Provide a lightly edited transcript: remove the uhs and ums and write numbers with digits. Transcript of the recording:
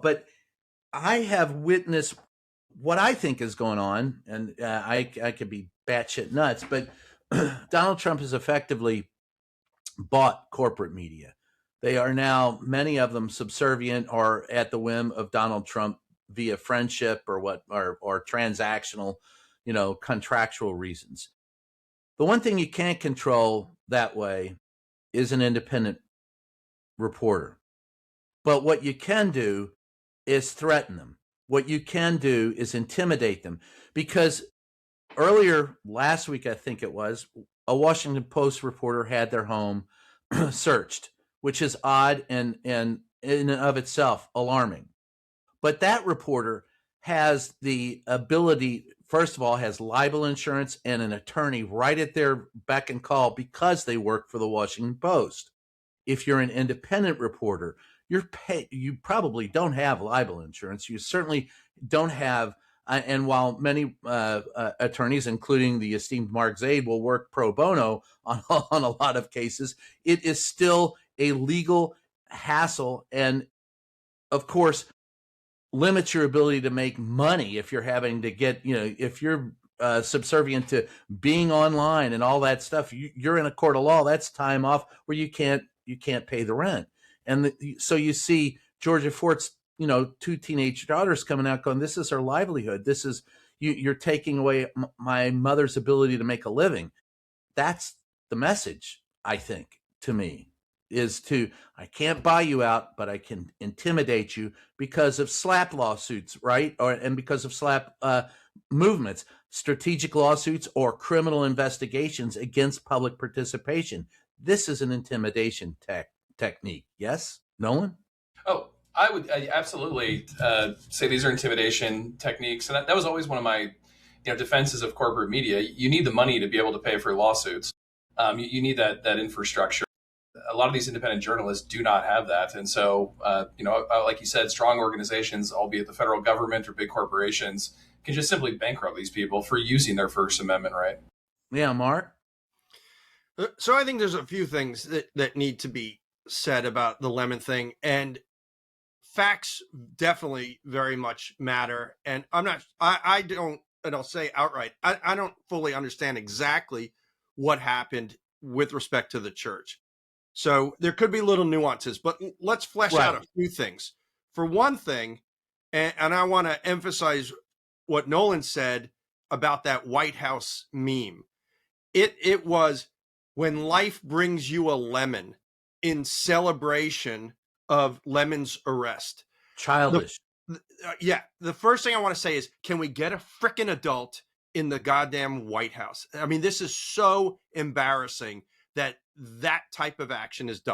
But I have witnessed what I think is going on, and I could be batshit nuts, but Donald Trump has effectively bought corporate media. They are now, many of them, subservient or at the whim of Donald Trump via friendship or transactional, contractual reasons. The one thing you can't control that way is an independent reporter. But what you can do is threaten them. What you can do is intimidate them. Because earlier last week, I think it was, a Washington Post reporter had their home searched, which is odd and in and of itself alarming. But that reporter has the ability, first of all, has libel insurance and an attorney right at their beck and call because they work for the Washington Post. If you're an independent reporter, you probably don't have libel insurance. You certainly don't have, and while many attorneys, including the esteemed Mark Zaid, will work pro bono on a lot of cases, it is still a legal hassle, and of course, limits your ability to make money if you're having to get, if you're subservient to being online and all that stuff. You're in a court of law. That's time off where you can't pay the rent. And so you see Georgia Fort's, two teenage daughters coming out going, this is her livelihood. This is, you're taking away my mother's ability to make a living. That's the message, I think, to me, is I can't buy you out, but I can intimidate you because of slap lawsuits, right? And because of slap movements, strategic lawsuits, or criminal investigations against public participation. This is an intimidation technique. Yes, Nolan? Oh, I would absolutely say these are intimidation techniques, and that was always one of my defenses of corporate media. You need the money to be able to pay for lawsuits. You need that infrastructure. A lot of these independent journalists do not have that, and so like you said, strong organizations, albeit the federal government or big corporations, can just simply bankrupt these people for using their First Amendment right. Yeah, Mark. So I think there's a few things that need to be said about the Lemon thing, and facts definitely very much matter. And I don't, and I'll say outright, I don't fully understand exactly what happened with respect to the church. So there could be little nuances, but let's flesh out a few things. For one thing, and I want to emphasize what Nolan said about that White House meme. It was when life brings you a lemon in celebration of Lemon's arrest. Childish. The first thing I want to say is, can we get a frickin' adult in the goddamn White House? I mean, this is so embarrassing that type of action is done.